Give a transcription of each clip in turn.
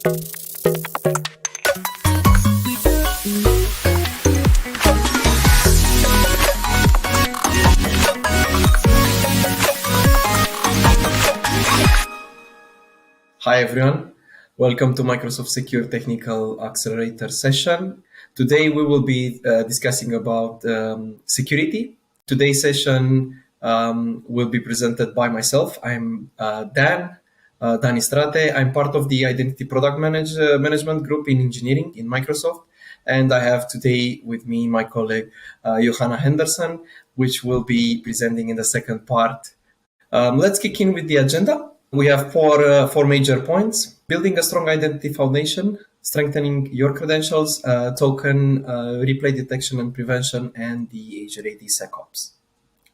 Hi everyone, welcome to Microsoft Secure Technical Accelerator session. Today we will be discussing about security. Today's session will be presented by myself. I'm Dan Istrate. I'm part of the Identity Product Management Group in Engineering in Microsoft. And I have today with me my colleague Johanna Henderson, which will be presenting in the second part. Let's kick in with the agenda. We have four major points: building a strong identity foundation, strengthening your credentials, token replay detection and prevention, and the Azure AD SecOps.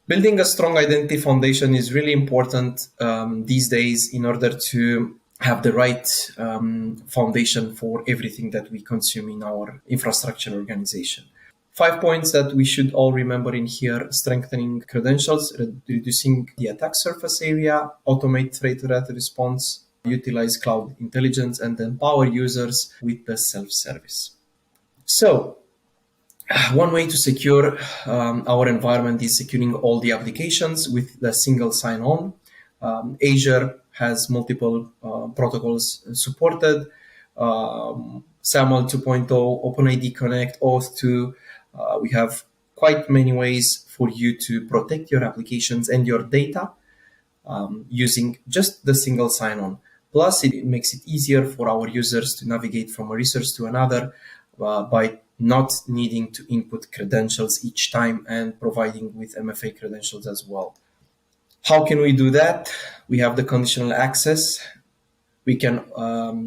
Building a strong identity foundation is really important these days in order to have the right foundation for everything that we consume in our infrastructure organization. 5 points that we should all remember in here: strengthening credentials, reducing the attack surface area, automate threat response, utilize cloud intelligence, and empower users with the self-service. So, one way to secure our environment is securing all the applications with the single sign-on. Azure has multiple protocols supported: SAML 2.0, OpenID Connect, Auth2. We have quite many ways for you to protect your applications and your data using just the single sign-on. Plus, it makes it easier for our users to navigate from a resource to another by not needing to input credentials each time and providing with MFA credentials as well. How can we do that? We have the conditional access. We can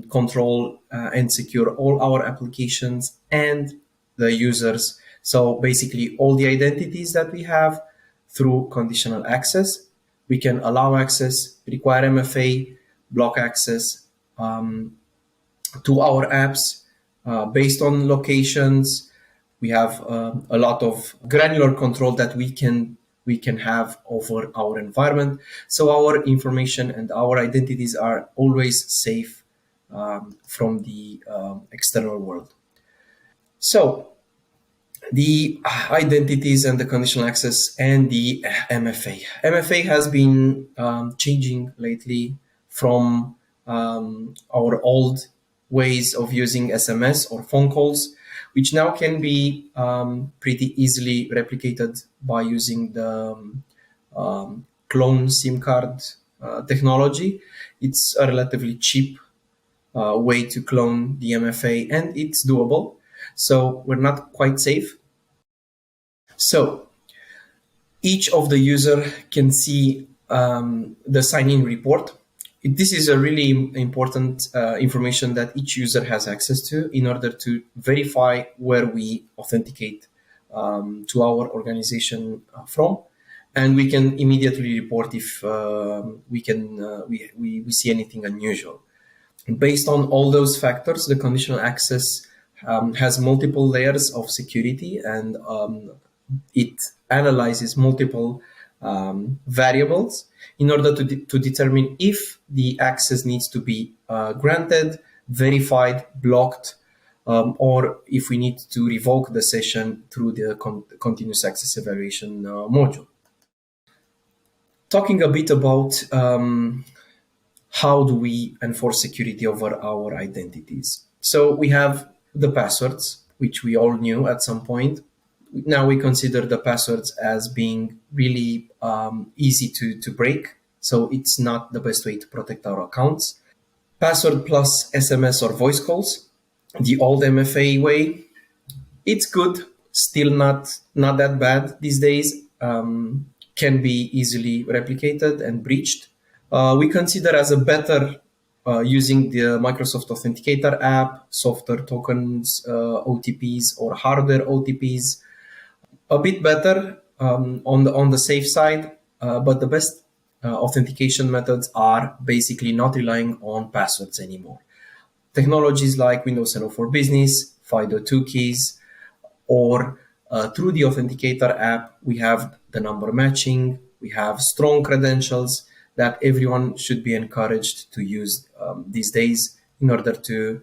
control and secure all our applications and the users. So basically all the identities that we have through conditional access. We can allow access, require MFA, block access to our apps based on locations. We have a lot of granular control that we can have over our environment. So our information and our identities are always safe from the external world. So the identities and the conditional access and the MFA. MFA has been changing lately from our old ways of using SMS or phone calls, which now can be pretty easily replicated by using the clone SIM card technology. It's a relatively cheap way to clone the MFA, and it's doable. So we're not quite safe. So each of the user can see the sign-in report. This is a really important information that each user has access to in order to verify where we authenticate to our organization from. And we can immediately report if we see anything unusual. Based on all those factors, the conditional access has multiple layers of security, and it analyzes multiple variables in order to determine if the access needs to be granted, verified, blocked, or if we need to revoke the session through the continuous access evaluation module. Talking a bit about how do we enforce security over our identities. So we have the passwords, which we all knew at some point. Now we consider the passwords as being really easy to break. So it's not the best way to protect our accounts. Password plus SMS or voice calls, the old MFA way. It's good, still not that bad these days. Can be easily replicated and breached. We consider as a better using the Microsoft Authenticator app, software tokens, OTPs, or hardware OTPs. A bit better on the safe side, but the best authentication methods are basically not relying on passwords anymore. Technologies like Windows Hello for Business, FIDO2 keys, or through the Authenticator app, we have the number matching, we have strong credentials that everyone should be encouraged to use these days in order to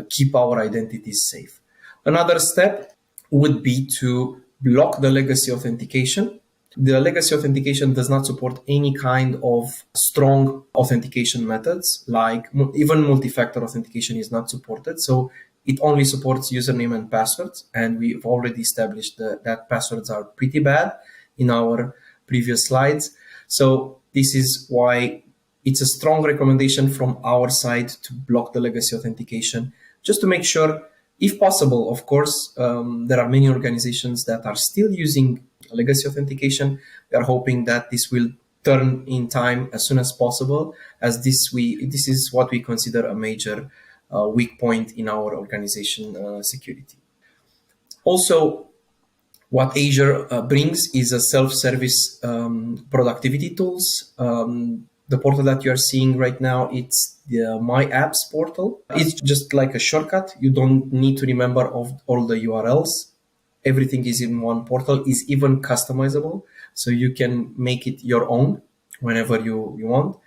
keep our identities safe. Another step would be to block the legacy authentication. The legacy authentication does not support any kind of strong authentication methods, like even multi-factor authentication is not supported. So it only supports username and passwords. And we've already established that passwords are pretty bad in our previous slides. So this is why it's a strong recommendation from our side to block the legacy authentication, just to make sure, if possible, of course, there are many organizations that are still using legacy authentication. We are hoping that this will turn in time as soon as possible, as this is what we consider a major weak point in our organization security. Also, what Azure brings is a self-service productivity tools. The portal that you are seeing right now, it's the My Apps portal. It's just like a shortcut. You don't need to remember all the URLs. Everything is in one portal, is even customizable. So you can make it your own whenever you want.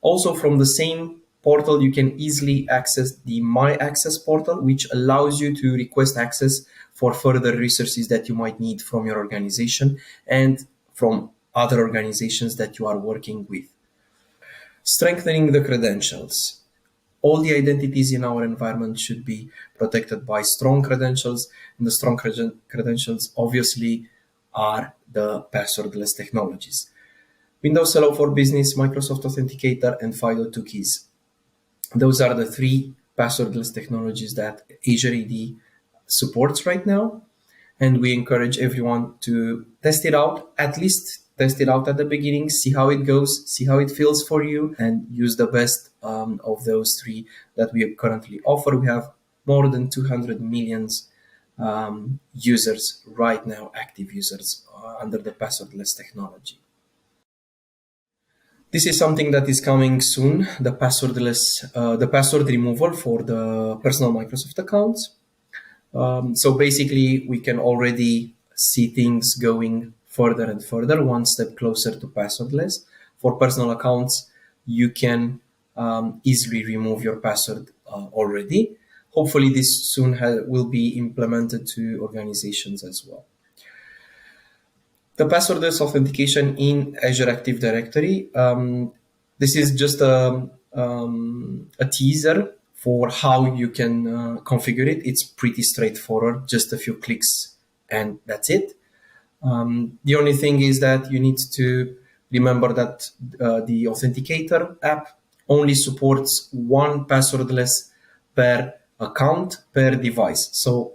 Also, from the same portal, you can easily access the My Access portal, which allows you to request access for further resources that you might need from your organization and from other organizations that you are working with. Strengthening the credentials. All the identities in our environment should be protected by strong credentials, and the strong credentials obviously are the passwordless technologies. Windows Hello for Business, Microsoft Authenticator, and FIDO2 keys. Those are the three passwordless technologies that Azure AD supports right now, and we encourage everyone to test it out, at least test it out at the beginning, see how it goes, see how it feels for you, and use the best of those three that we currently offer. We have more than 200 million users right now, active users under the passwordless technology. This is something that is coming soon, the password removal for the personal Microsoft accounts. So basically, we can already see things going further and further, one step closer to passwordless. For personal accounts, you can easily remove your password already. Hopefully, this soon will be implemented to organizations as well. The passwordless authentication in Azure Active Directory. This is just a teaser for how you can configure it. It's pretty straightforward, just a few clicks and that's it. The only thing is that you need to remember that the Authenticator app only supports one passwordless per account per device. So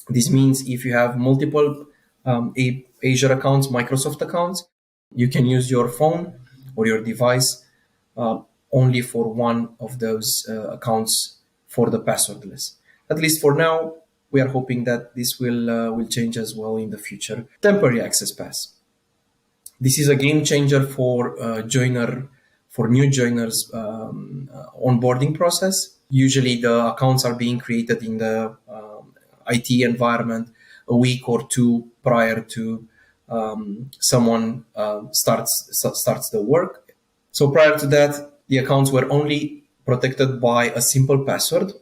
this means if you have multiple Azure accounts, Microsoft accounts, you can use your phone or your device only for one of those accounts for the passwordless. At least for now, we are hoping that this will change as well in the future. Temporary access pass. This is a game changer for new joiners onboarding process. Usually the accounts are being created in the IT environment a week or two prior to someone starts the work. So prior to that, the accounts were only protected by a simple password.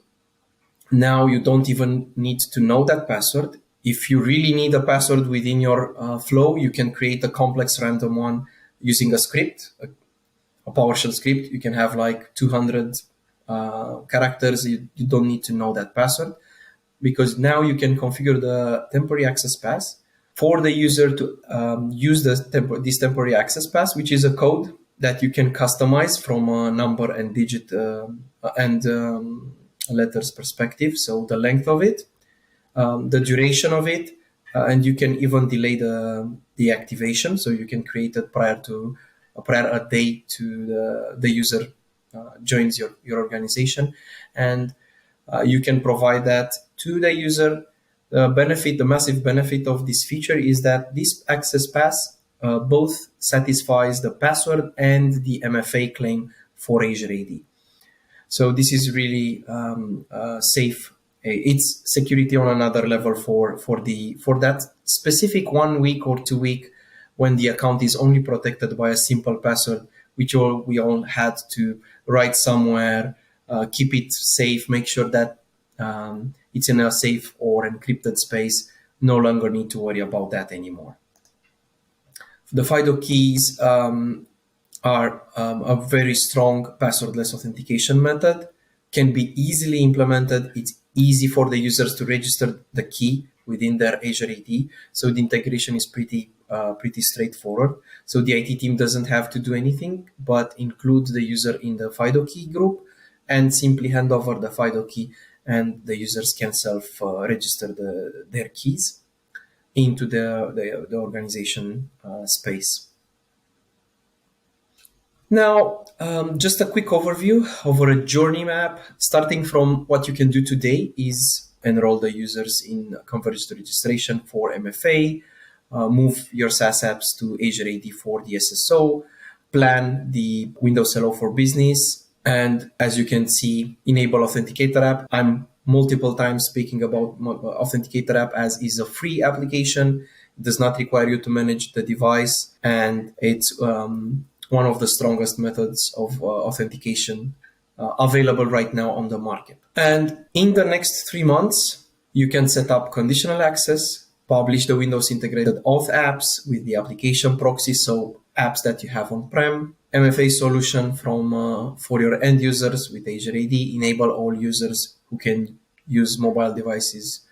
Now you don't even need to know that password. If you really need a password within your flow, you can create a complex random one using a script, a PowerShell script. You can have like 200 characters. You don't need to know that password, because now you can configure the temporary access pass for the user to use this temporary access pass, which is a code that you can customize from a number and digit and letters perspective. So the length of it, the duration of it, and you can even delay the activation. So you can create it prior a day to the user joins your organization, and you can provide that to the user. The massive benefit of this feature is that this access pass both satisfies the password and the MFA claim for Azure AD. So this is really safe. It's security on another level for that specific 1 week or 2 week when the account is only protected by a simple password, which we all had to write somewhere, keep it safe, make sure that it's in a safe or encrypted space. No longer need to worry about that anymore. The FIDO keys are a very strong passwordless authentication method, can be easily implemented. It's easy for the users to register the key within their Azure AD. So the integration is pretty straightforward. So the IT team doesn't have to do anything, but include the user in the FIDO key group and simply hand over the FIDO key, and the users can self-register their keys into the organization space. Now, just a quick overview over a journey map. Starting from what you can do today is enroll the users in converged registration for MFA, move your SaaS apps to Azure AD for the SSO, plan the Windows Hello for Business, and as you can see, enable Authenticator app. I'm multiple times speaking about Authenticator app as is a free application. It does not require you to manage the device, and it's one of the strongest methods of authentication available right now on the market. And in the next 3 months, you can set up conditional access, publish the Windows integrated auth apps with the application proxy, so apps that you have on-prem, MFA solution for your end users with Azure AD, enable all users who can use mobile devices,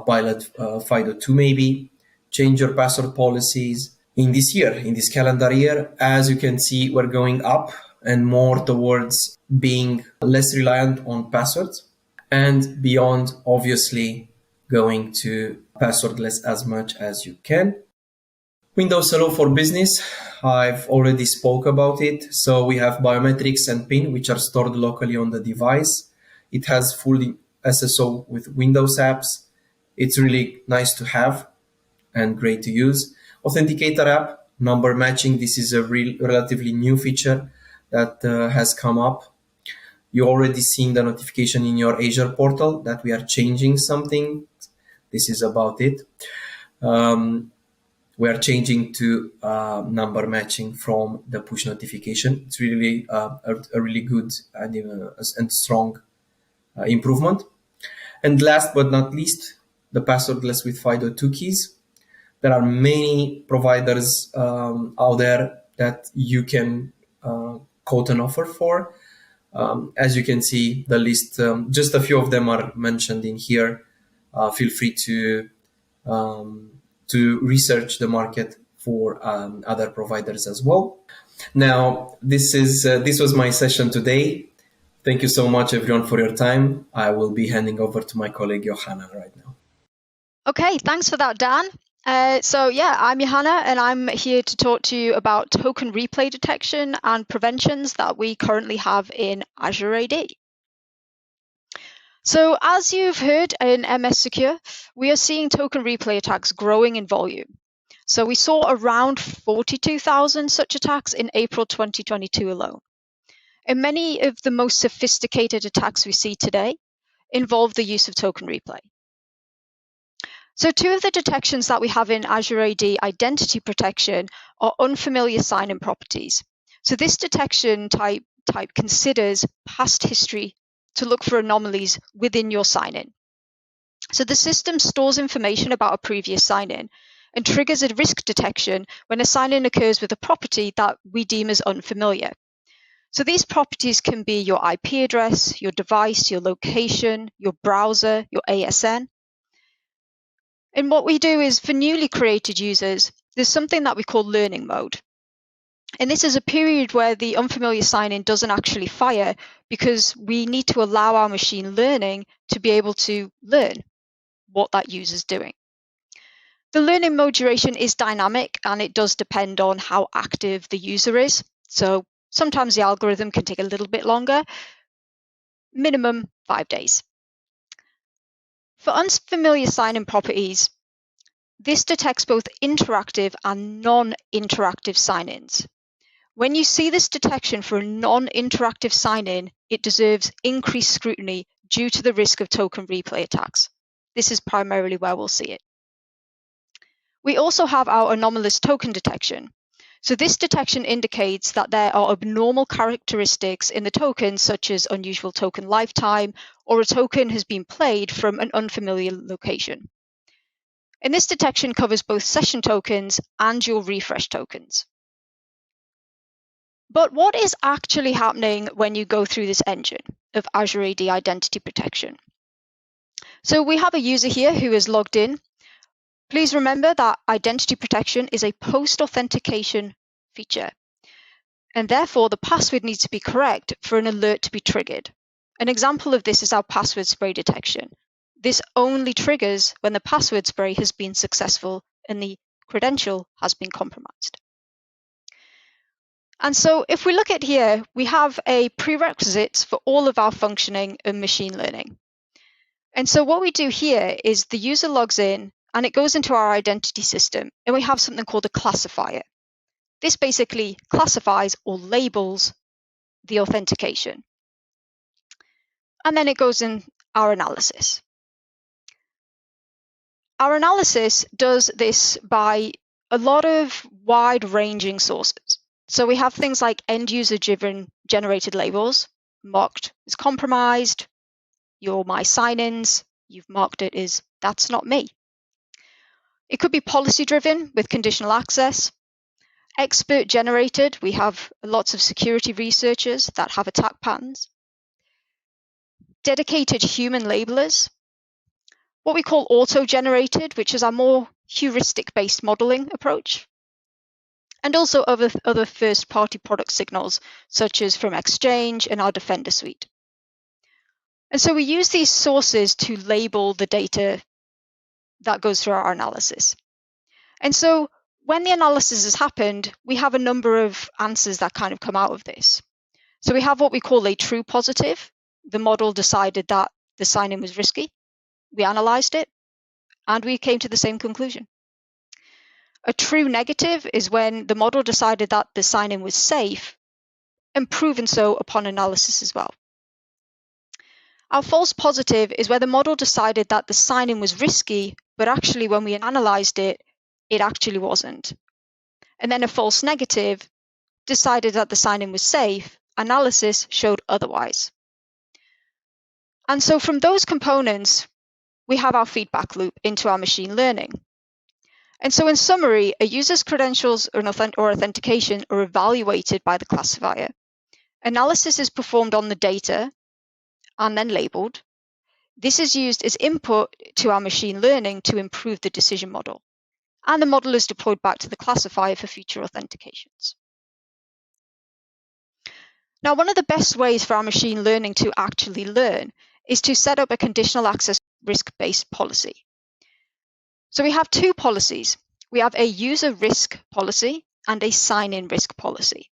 pilot FIDO 2 maybe, change your password policies. In this calendar year, as you can see, we're going up and more towards being less reliant on passwords, and beyond, obviously, going to passwordless as much as you can. Windows Hello for Business, I've already spoke about it. So we have biometrics and PIN, which are stored locally on the device. It has full SSO with Windows apps. It's really nice to have and great to use. Authenticator app, number matching. This is a relatively new feature that has come up. You already seen the notification in your Azure portal that we are changing something. This is about it. We are changing to number matching from the push notification. It's really a really good and strong improvement. And last but not least, the passwordless with FIDO 2 keys. There are many providers out there that you can quote an offer for. As you can see, the list, just a few of them are mentioned in here. Feel free to research the market for other providers as well. Now, this was my session today. Thank you so much, everyone, for your time. I will be handing over to my colleague Johanna right now. Okay, thanks for that, Dan. I'm Johanna, and I'm here to talk to you about token replay detection and preventions that we currently have in Azure AD. So as you've heard in MS Secure, we are seeing token replay attacks growing in volume. So we saw around 42,000 such attacks in April 2022 alone. And many of the most sophisticated attacks we see today involve the use of token replay. So two of the detections that we have in Azure AD identity protection are unfamiliar sign-in properties. So this detection type considers past history to look for anomalies within your sign-in. So the system stores information about a previous sign-in and triggers a risk detection when a sign-in occurs with a property that we deem as unfamiliar. So these properties can be your IP address, your device, your location, your browser, your ASN. And what we do is, for newly created users, there's something that we call learning mode. And this is a period where the unfamiliar sign-in doesn't actually fire because we need to allow our machine learning to be able to learn what that user's doing. The learning mode duration is dynamic, and it does depend on how active the user is. So sometimes the algorithm can take a little bit longer, minimum 5 days. For unfamiliar sign-in properties, this detects both interactive and non-interactive sign-ins. When you see this detection for a non-interactive sign-in, it deserves increased scrutiny due to the risk of token replay attacks. This is primarily where we'll see it. We also have our anomalous token detection. So this detection indicates that there are abnormal characteristics in the token, such as unusual token lifetime, or a token has been played from an unfamiliar location. And this detection covers both session tokens and your refresh tokens. But what is actually happening when you go through this engine of Azure AD identity protection? So we have a user here who is logged in. Please remember that identity protection is a post-authentication feature, and therefore the password needs to be correct for an alert to be triggered. An example of this is our password spray detection. This only triggers when the password spray has been successful and the credential has been compromised. And so if we look at here, we have a prerequisites for all of our functioning in machine learning. And so what we do here is the user logs in and it goes into our identity system, and we have something called a classifier. This basically classifies or labels the authentication. And then it goes in our analysis. Our analysis does this by a lot of wide-ranging sources. So we have things like end-user-driven generated labels, marked as compromised, your my sign-ins, you've marked it as that's not me. It could be policy-driven with conditional access. Expert-generated, we have lots of security researchers that have attack patterns. Dedicated human labelers. What we call auto-generated, which is our more heuristic-based modeling approach. And also other first-party product signals, such as from Exchange and our Defender suite. And so we use these sources to label the data that goes through our analysis. And so when the analysis has happened, we have a number of answers that kind of come out of this. So we have what we call a true positive. The model decided that the sign-in was risky. We analyzed it, and we came to the same conclusion. A true negative is when the model decided that the sign-in was safe and proven so upon analysis as well. Our false positive is where the model decided that the sign-in was risky, but actually when we analyzed it, it actually wasn't. And then a false negative decided that the sign-in was safe, analysis showed otherwise. And so from those components, we have our feedback loop into our machine learning. And so in summary, a user's credentials or authentication are evaluated by the classifier. Analysis is performed on the data and then labeled. This is used as input to our machine learning to improve the decision model. And the model is deployed back to the classifier for future authentications. Now, one of the best ways for our machine learning to actually learn is to set up a conditional access risk-based policy. So we have two policies. We have a user risk policy and a sign-in risk policy.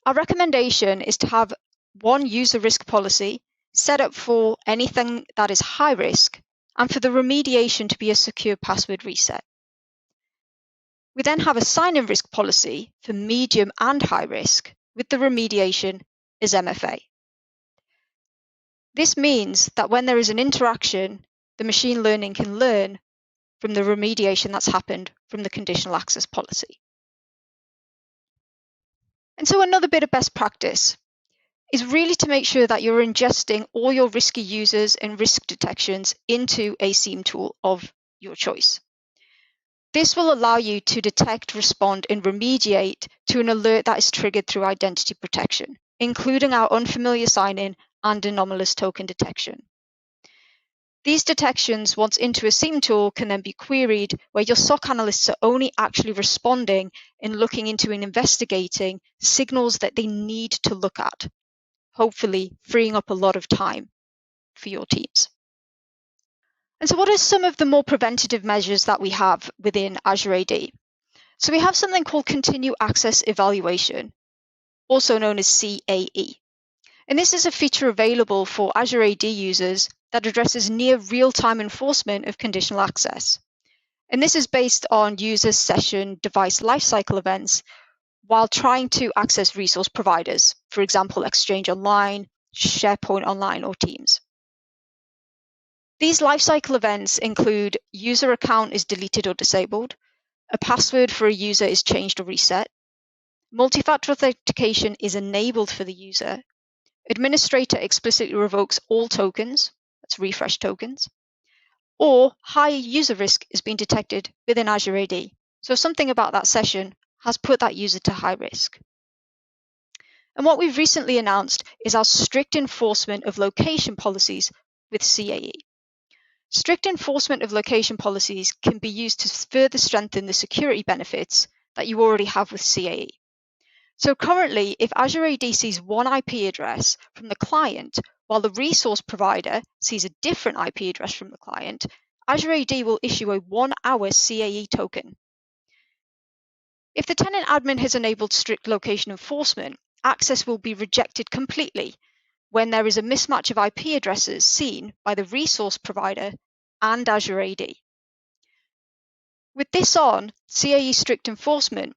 Our recommendation is to have one user risk policy set up for anything that is high risk and for the remediation to be a secure password reset. We then have a sign-in risk policy for medium and high risk with the remediation as MFA. This means that when there is an interaction, the machine learning can learn from the remediation that's happened from the conditional access policy. And so another bit of best practice is really to make sure that you're ingesting all your risky users and risk detections into a SIEM tool of your choice. This will allow you to detect, respond, and remediate to an alert that is triggered through identity protection, including our unfamiliar sign-in and anomalous token detection. These detections, once into a SIEM tool, can then be queried where your SOC analysts are only actually responding and looking into and investigating signals that they need to look at, hopefully freeing up a lot of time for your teams. And so what are some of the more preventative measures that we have within Azure AD? So we have something called Continuous Access Evaluation, also known as CAE. And this is a feature available for Azure AD users that addresses near real-time enforcement of conditional access. And this is based on user session device lifecycle events while trying to access resource providers, for example, Exchange Online, SharePoint Online, or Teams. These lifecycle events include user account is deleted or disabled, a password for a user is changed or reset, multifactor authentication is enabled for the user, administrator explicitly revokes all tokens, that's refresh tokens, or high user risk is being detected within Azure AD. So something about that session has put that user to high risk. And what we've recently announced is our strict enforcement of location policies with CAE. Strict enforcement of location policies can be used to further strengthen the security benefits that you already have with CAE. So currently, if Azure AD sees one IP address from the client, while the resource provider sees a different IP address from the client, Azure AD will issue a 1-hour CAE token. If the tenant admin has enabled strict location enforcement, access will be rejected completely when there is a mismatch of IP addresses seen by the resource provider and Azure AD. With this on, CAE strict enforcement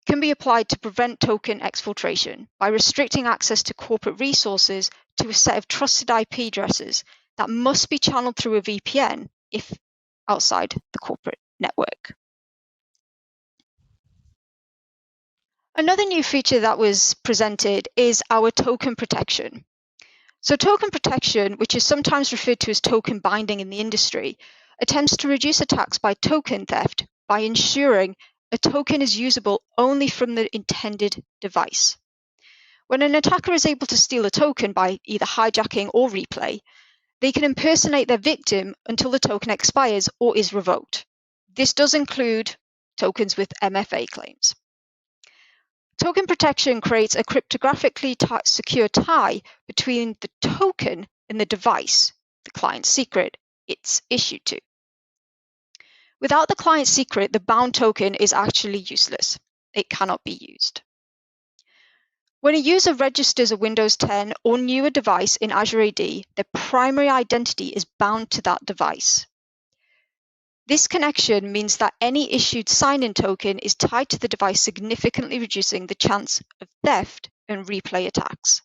can be applied to prevent token exfiltration by restricting access to corporate resources to a set of trusted IP addresses that must be channeled through a VPN if outside the corporate network. Another new feature that was presented is our token protection. So token protection, which is sometimes referred to as token binding in the industry, attempts to reduce attacks by token theft by ensuring a token is usable only from the intended device. When an attacker is able to steal a token by either hijacking or replay, they can impersonate their victim until the token expires or is revoked. This does include tokens with MFA claims. Token protection creates a cryptographically secure tie between the token and the device, the client's secret, it's issued to. Without the client's secret, the bound token is actually useless. It cannot be used. When a user registers a Windows 10 or newer device in Azure AD, their primary identity is bound to that device. This connection means that any issued sign-in token is tied to the device, significantly reducing the chance of theft and replay attacks.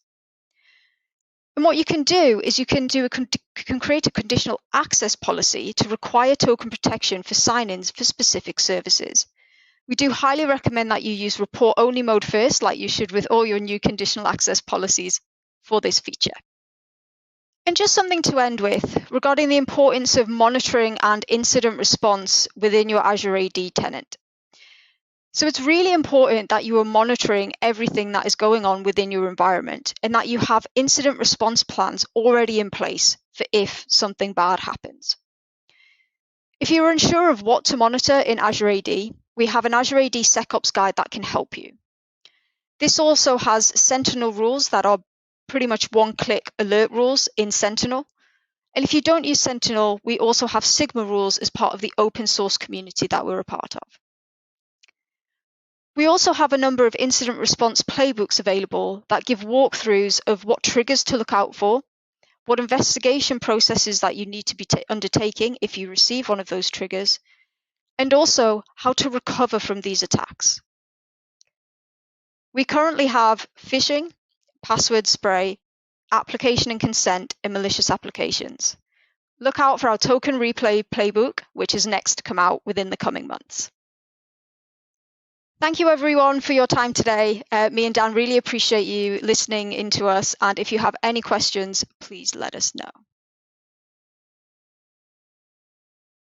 And what you can do is you can create a conditional access policy to require token protection for sign-ins for specific services. We do highly recommend that you use report-only mode first, like you should with all your new conditional access policies for this feature. And just something to end with regarding the importance of monitoring and incident response within your Azure AD tenant. So it's really important that you are monitoring everything that is going on within your environment and that you have incident response plans already in place for if something bad happens. If you're unsure of what to monitor in Azure AD, we have an Azure AD SecOps guide that can help you. This also has Sentinel rules that are pretty much one-click alert rules in Sentinel. And if you don't use Sentinel, we also have Sigma rules as part of the open source community that we're a part of. We also have a number of incident response playbooks available that give walkthroughs of what triggers to look out for, what investigation processes that you need to be undertaking if you receive one of those triggers, and also how to recover from these attacks. We currently have phishing, password spray, application and consent, and malicious applications. Look out for our token replay playbook, which is next to come out within the coming months. Thank you everyone for your time today. Me and Dan really appreciate you listening into us, and if you have any questions, please let us know.